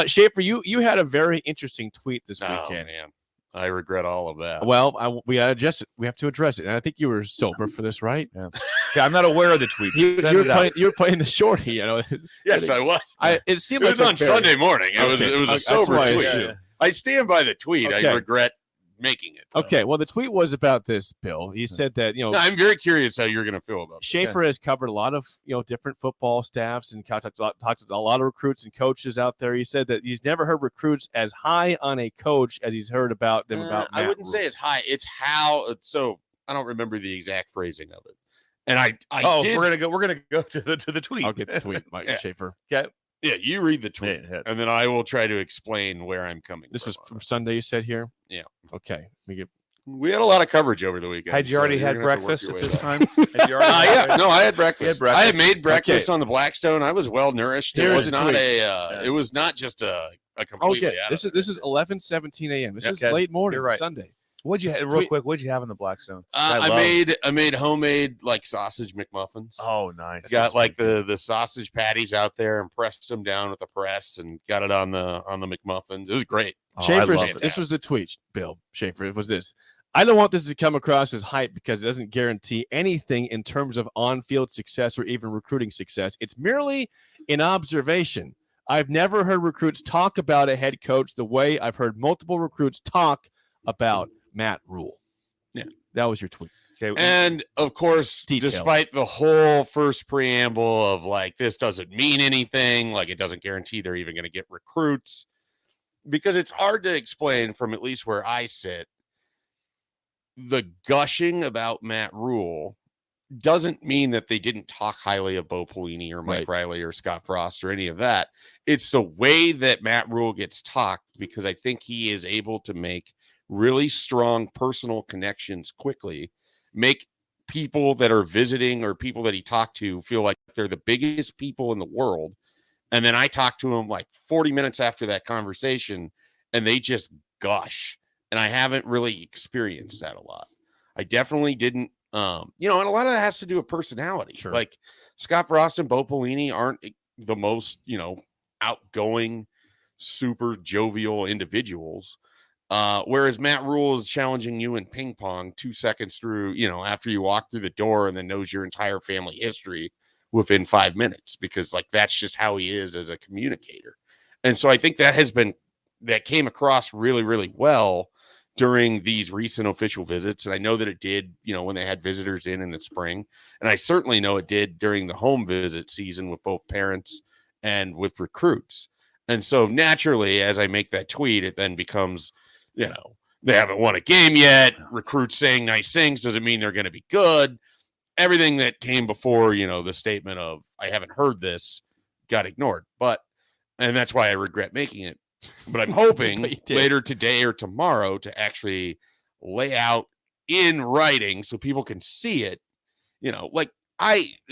Schaefer, you had a very interesting tweet this weekend. Man. I regret all of that. Well, we have to address it, and I think you were sober for this, right? Yeah. Okay, I'm not aware of the tweet. You were playing the shorty, you know. Yes, I was. It seemed it like was on Sunday morning. It was a sober tweet. I stand by the tweet. Okay. I regret making it. Okay, well, the tweet was about this, Bill. He said that, I'm very curious how you're going to feel about this. Schaefer has covered a lot of, different football staffs and talks to a lot of recruits and coaches out there. He said that he's never heard recruits as high on a coach as he's heard about them about Matt I wouldn't say it's high. It's how. So I don't remember the exact phrasing of it. And we're gonna go to the tweet. I'll get the tweet, Mike Schaefer. Okay. Yeah, you read the tweet, and then I will try to explain where I'm coming. This was from Sunday, you said here. Yeah. Okay. We had a lot of coverage over the weekend. Had you already had breakfast at this time? I had breakfast. I had made breakfast on the Blackstone. I was well nourished. It was not It was not just a completely. Okay. This is 11:17 a.m. This is late morning. You're right. Sunday. What'd you have, real quick? What'd you have in the Blackstone? I made homemade like sausage McMuffins. Oh, nice! Got like the sausage patties out there and pressed them down with the press and got it on the McMuffins. It was great. Schaefer, this was the tweet, Bill Schaefer. It was this. I don't want this to come across as hype because it doesn't guarantee anything in terms of on-field success or even recruiting success. It's merely an observation. I've never heard recruits talk about a head coach the way I've heard multiple recruits talk about Matt Rhule. Yeah, that was your tweet. Okay. And of course, despite the whole first preamble of like, this doesn't mean anything, like it doesn't guarantee they're even going to get recruits, because it's hard to explain from at least where I sit. The gushing about Matt Rhule doesn't mean that they didn't talk highly of Bo Pelini or Mike Riley or Scott Frost or any of that. It's the way that Matt Rhule gets talked, because I think he is able to make really strong personal connections quickly, make people that are visiting or people that he talked to feel like they're the biggest people in the world. And then I talk to him like 40 minutes after that conversation and they just gush. And I haven't really experienced that a lot. I definitely didn't, and a lot of that has to do with personality. Sure. Like Scott Frost and Bo Pelini aren't the most, outgoing, super jovial individuals. Whereas Matt Rhule is challenging you in ping pong 2 seconds through, after you walk through the door, and then knows your entire family history within 5 minutes, because like, that's just how he is as a communicator. And so I think that came across really, really well during these recent official visits. And I know that it did, when they had visitors in the spring, and I certainly know it did during the home visit season with both parents and with recruits. And so naturally, as I make that tweet, it then becomes, they haven't won a game yet. Recruits saying nice things doesn't mean they're going to be good. Everything that came before, the statement of, I haven't heard this, got ignored. And that's why I regret making it. But I'm hoping later today or tomorrow to actually lay out in writing so people can see it.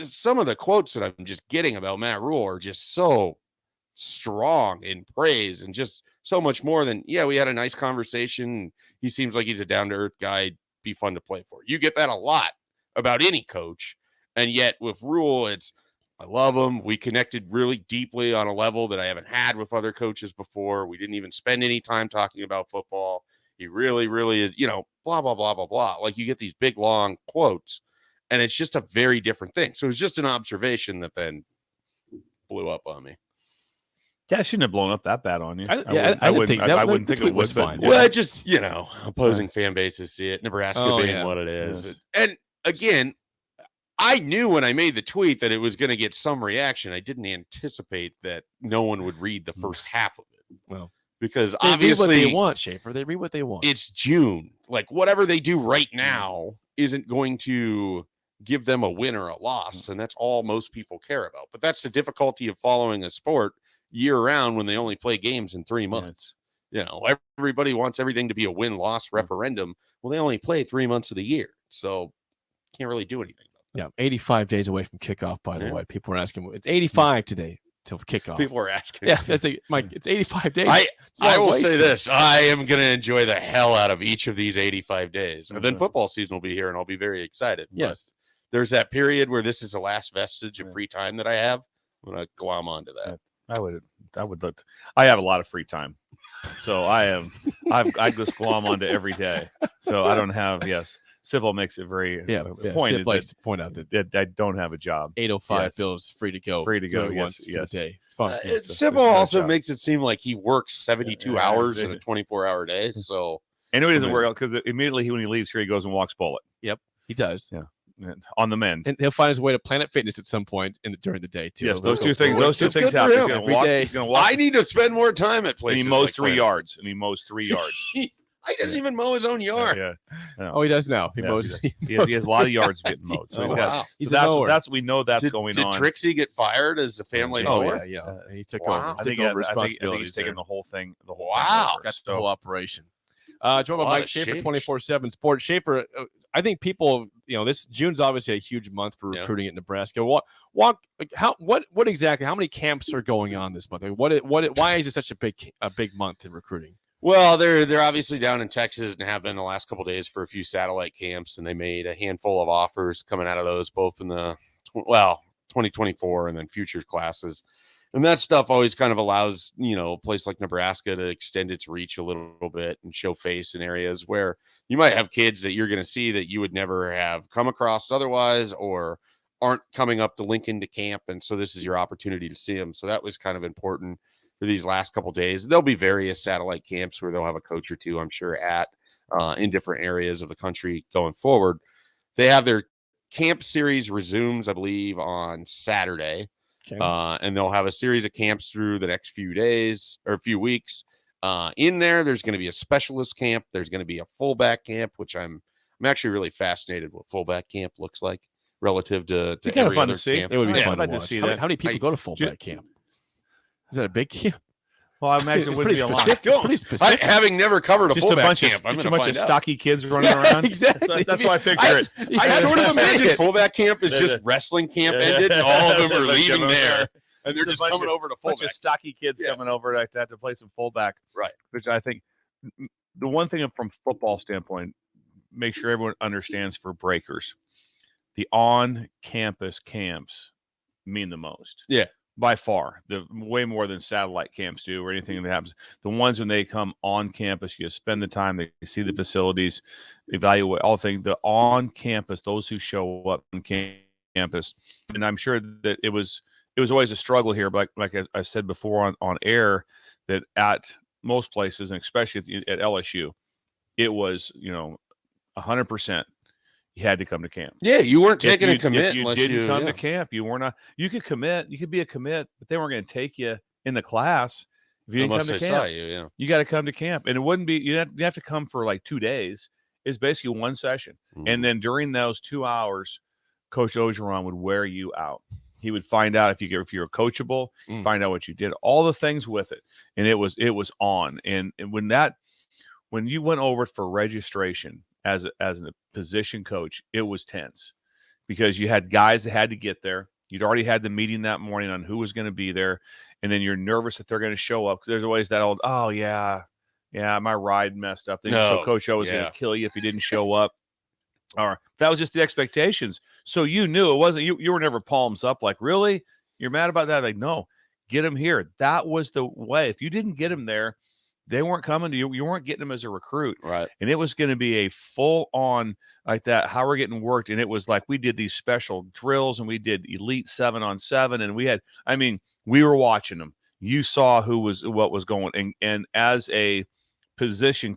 Some of the quotes that I'm just getting about Matt Rhule are just so strong in praise, and just so much more than, we had a nice conversation. He seems like he's a down-to-earth guy, be fun to play for. You get that a lot about any coach. And yet with Rhule, it's, I love him. We connected really deeply on a level that I haven't had with other coaches before. We didn't even spend any time talking about football. He really, really is, blah, blah, blah, blah, blah. Like, you get these big, long quotes, and it's just a very different thing. So it's just an observation that then blew up on me. Yeah, I shouldn't have blown up that bad on you. I wouldn't think it was fine. Well, just, opposing fan bases see it, Nebraska being what it is. Yes. And again, I knew when I made the tweet that it was going to get some reaction. I didn't anticipate that no one would read the first half of it. Well, because they obviously read what they want, Schaefer. They read what they want. It's June. Like, whatever they do right now isn't going to give them a win or a loss. And that's all most people care about. But that's the difficulty of following a sport year round when they only play games in 3 months. Everybody wants everything to be a win-loss referendum. Well, they only play 3 months of the year. So can't really do anything. Yeah, 85 days away from kickoff, by the way. People were asking, it's 85 today till kickoff. People were asking. Yeah, that's Mike, it's 85 days. I will say this. I am going to enjoy the hell out of each of these 85 days. And then football season will be here, and I'll be very excited. Yes. But there's that period where this is the last vestige of free time that I have. I'm going to glom onto that. I would look. I have a lot of free time, so I just glom onto every day. So I don't have. Yes, Sybil makes it very pointed. Sip likes to point out that I don't have a job. 8:05 Bill's free to go. Free to go. Once Yes. for the day. It's fun. Sybil also makes it seem like he works 72 hours in a 24-hour day. So I know he doesn't work out because immediately when he leaves here, he goes and walks bullet. Yep, he does. Yeah. On the mend, and he'll find his way to Planet Fitness at some point during the day too. Yes, those two things happen. He's going to walk. I need to spend more time at places. And he mows like 3 yards. And he mows 3 yards. I didn't even mow his own yard. Oh, he does now. He mows. He has a lot of yards getting mowed. So that's we know that's going on. Did Trixie get fired as a family mower? Yeah. He took over. I think responsibility. He's taking the whole thing. Wow, got the whole operation. Joined by Mike Schaefer, 24/7 Sports. Schaefer, I think people, this June's obviously a huge month for recruiting at Nebraska. What exactly? How many camps are going on this month? Why is it such a big month in recruiting? Well, they're obviously down in Texas and have been the last couple of days for a few satellite camps, and they made a handful of offers coming out of those, both in the 2024 and then futures classes. And that stuff always kind of allows, a place like Nebraska to extend its reach a little bit and show face in areas where you might have kids that you're going to see that you would never have come across otherwise or aren't coming up to Lincoln to camp. And so this is your opportunity to see them. So that was kind of important for these last couple of days. There'll be various satellite camps where they'll have a coach or two, I'm sure, at in different areas of the country going forward. They have their camp series resumes, I believe, on Saturday. Okay. And they'll have a series of camps through the next few days or a few weeks. In there's going to be a specialist camp. There's going to be a fullback camp, which I'm actually really fascinated what fullback camp looks like relative to every other camp. It would be fun to watch. see How that. many people go to fullback camp? Is that a big camp? Well, I imagine it would be a lot. It's pretty specific. Having never covered a fullback camp, I'm just a going to bunch find of out. stocky kids running around. Exactly. That's why I picture it. I sort of imagine fullback camp is just wrestling camp ended, and all of them are leaving there. And they're just coming over to fullback. Bunch of stocky kids coming over to play some fullback. Right. Which I think the one thing from football standpoint, make sure everyone understands for breakers, the on-campus camps mean the most. Yeah. By far, way more than satellite camps do or anything that happens. The ones when they come on campus, you spend the time, they see the facilities, evaluate all things. The on campus, those who show up on campus, and I'm sure that it was always a struggle here, but like I said before on air, that at most places, and especially at LSU, it was 100%. You had to come to camp. Yeah, you weren't taking a commit if you unless didn't you come to camp. You were not. You could commit. You could be a commit, but they weren't going to take you in the class if you didn't unless come to they camp. saw you. Yeah, you got to come to camp, and it wouldn't be. You have to come for like 2 days. It's basically one session, and then during those 2 hours, Coach Ogeron would wear you out. He would find out if you're coachable, find out what you did, all the things with it, and it was on. And when you went over for registration as a position coach, it was tense because you had guys that had to get there. You'd already had the meeting that morning on who was going to be there, and then you're nervous that they're going to show up because there's always that old, oh yeah, my ride messed up. So Coach O was going to kill you if he didn't show up. Or that was just the expectations. So you knew it wasn't you were never palms up like, really? You're mad about that? Like, no, get him here. That was the way. If you didn't get him there, they weren't coming to you. You weren't getting them as a recruit. Right. And it was going to be a full on like that, how we're getting worked. And it was like we did these special drills and we did elite 7-on-7. And we were watching them. You saw what was going. And as a position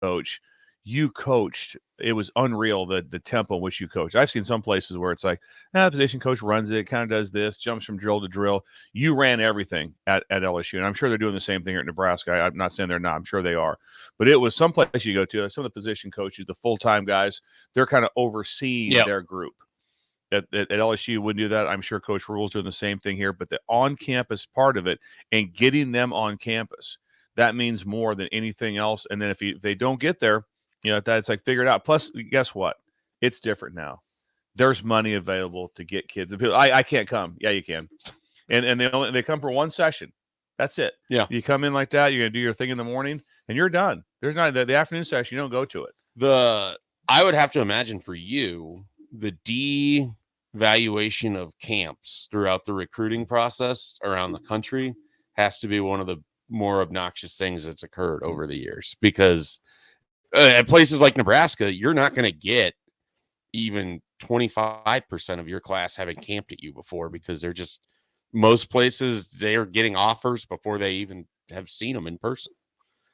coach, you coached. It was unreal, the tempo in which you coached. I've seen some places where it's like, the position coach runs it, kind of does this, jumps from drill to drill. You ran everything at LSU, and I'm sure they're doing the same thing here at Nebraska. I'm not saying they're not. I'm sure they are. But it was some place you go to, some of the position coaches, the full-time guys, they're kind of overseeing their group. At LSU wouldn't do that. I'm sure Coach Rhule's doing the same thing here. But the on-campus part of it and getting them on campus, that means more than anything else. And then if they don't get there, that's like figure it out. Plus, guess what? It's different now. There's money available to get kids. I can't come. Yeah, you can. And they come for one session. That's it. Yeah. You come in like that. You're gonna do your thing in the morning, and you're done. There's not the afternoon session. You don't go to it. I would have to imagine for you the devaluation of camps throughout the recruiting process around the country has to be one of the more obnoxious things that's occurred over the years, because at places like Nebraska, you're not going to get even 25% of your class having camped at you before, because they're just, most places they're getting offers before they even have seen them in person.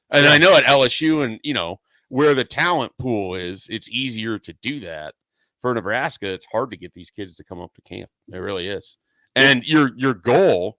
And I know at LSU and, you know, where the talent pool is, it's easier to do that. For Nebraska, it's hard to get these kids to come up to camp. It really is. And your goal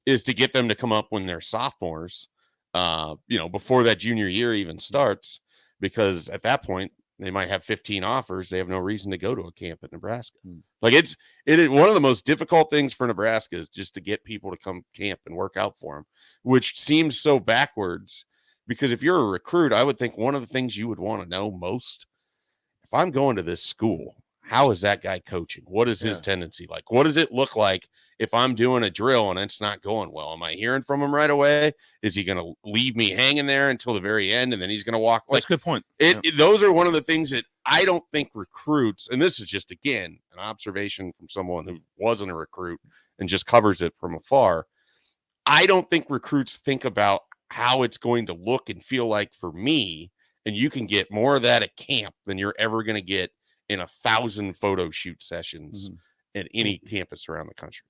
is to get them to come up when they're sophomores, you know, before that junior year even starts, because at that point they might have 15 offers. They have no reason to go to a camp at Nebraska. Like it is one of the most difficult things for Nebraska is just to get people to come camp and work out for them, which seems so backwards, because if you're a recruit, I would think one of the things you would want to know most, if I'm going to this school, how is that guy coaching? What is his tendency like? What does it look like if I'm doing a drill and it's not going well? Am I hearing from him right away? Is he going to leave me hanging there until the very end and then he's going to walk? That's a good point. Those are one of the things that I don't think recruits, and this is just, again, an observation from someone who wasn't a recruit and just covers it from afar. I don't think recruits think about how it's going to look and feel like for me. And you can get more of that at camp than you're ever going to get in 1,000 photo shoot sessions at any campus around the country.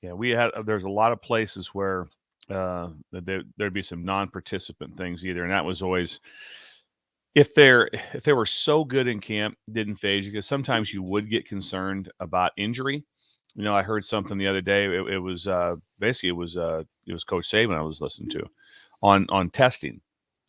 Yeah, there's a lot of places where there'd be some non-participant things either, and that was always, if they were so good in camp, didn't phase you, because sometimes you would get concerned about injury. You know, I heard something the other day. It was basically it was Coach Saban I was listening to on testing,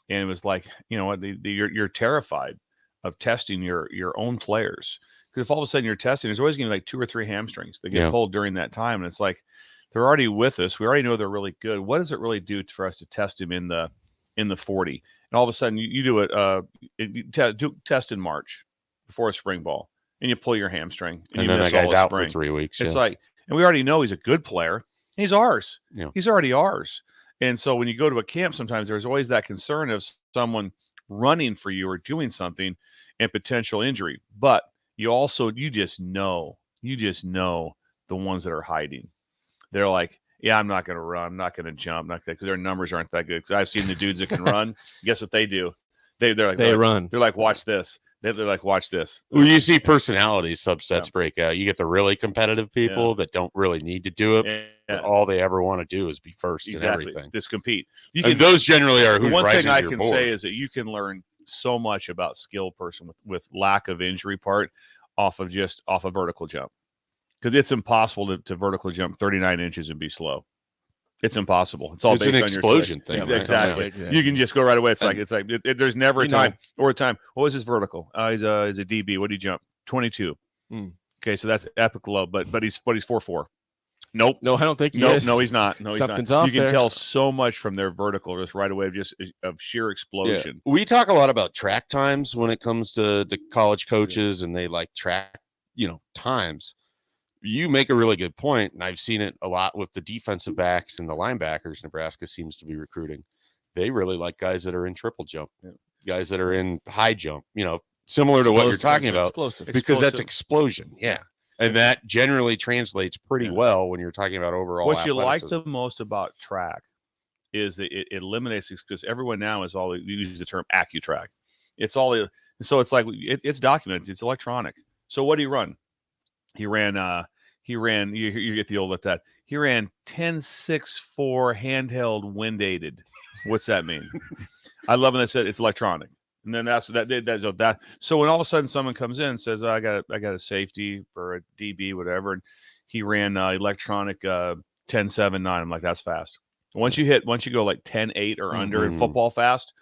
and it was like, you know what, you're terrified of testing your own players, because if all of a sudden you're testing, there's always going to be like 2 or 3 hamstrings that get pulled during that time, and it's like they're already with us. We already know they're really good. What does it really do for us to test them in the 40? And all of a sudden you do it, test in March before a spring ball, and you pull your hamstring, and then that guy's out for 3 weeks. It's like, and we already know he's a good player. He's ours. Yeah. He's already ours. And so when you go to a camp, sometimes there's always that concern of someone running for you or doing something and potential injury. But you just know the ones that are hiding. They're like, yeah, I'm not going to run. I'm not going to jump. Because their numbers aren't that good. Because I've seen the dudes that can run. Guess what they do? They run. They're like, watch this. They're like, watch this. Well, you see personality subsets break out. You get the really competitive people that don't really need to do it. But all they ever want to do is be first in everything. Just compete. Those generally are who's one rising thing I to your can board. say is that you can learn so much about skill person with lack of injury part off of vertical jump, because it's impossible to vertical jump 39 inches and be slow. It's impossible. It's all based an on explosion your thing. Right? Exactly. You can just go right away. It's like there's never a time or a time. What was his vertical? He's a DB. What did he jump? 22. Okay, so that's epic low. But he's 4.4. Nope. No, I don't think he is. No, he's not. No, Something's he's not. off You can there. tell so much from their vertical just right away of sheer explosion. Yeah. We talk a lot about track times when it comes to the college coaches, and they like track, times. You make a really good point, and I've seen it a lot with the defensive backs and the linebackers Nebraska seems to be recruiting. They really like guys that are in triple jump, guys that are in high jump, similar to what you're talking about, because that's explosion. Yeah. And that generally translates pretty well when you're talking about overall. What you like the most about track is that it eliminates, because everyone now is all, you use the term AccuTrack. It's all, so it's like, it's documented. It's electronic. So what do you run? He ran, you get the old at that. He ran 10.64 handheld wind aided. What's that mean? I love when they said it's electronic. And then that's that. So when all of a sudden someone comes in and says, I got a safety for a DB, whatever, and he ran electronic 10.79. I'm like, that's fast. Once you go like 10.8 or under in football fast,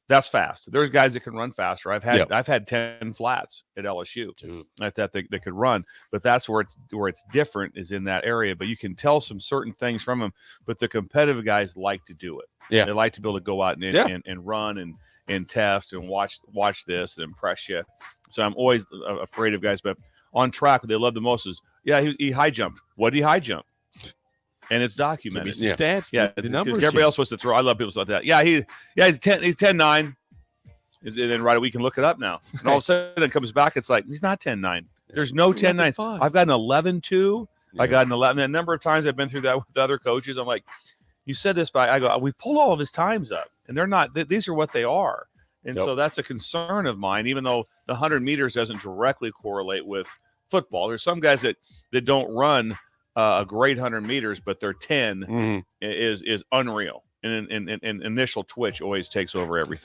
that's fast. There's guys that can run faster. I've had 10 flats at LSU like that they could run, but that's where it's different is in that area. But you can tell some certain things from them. But the competitive guys like to do it. Yeah, they like to be able to go out and run and test and watch this and impress you. So I'm always afraid of guys. But on track, what they love the most is he high jumped. What did he high jump? And it's documented. Stats, the numbers. Everybody else wants to throw. I love people like that. He's 10.9. And then right away we can look it up now. And all of a sudden it comes back. It's like he's not 10.9. There's no 10.9. I've got an 11.2. I got an 11. A number of times I've been through that with other coaches. I'm like, you said this, but I go, we pulled all of his times up, and they're not. These are what they are, and so that's a concern of mine. Even though the 100 meters doesn't directly correlate with football, there's some guys that don't run a great 100 meters, but their 10 is unreal, and initial twitch always takes over everything.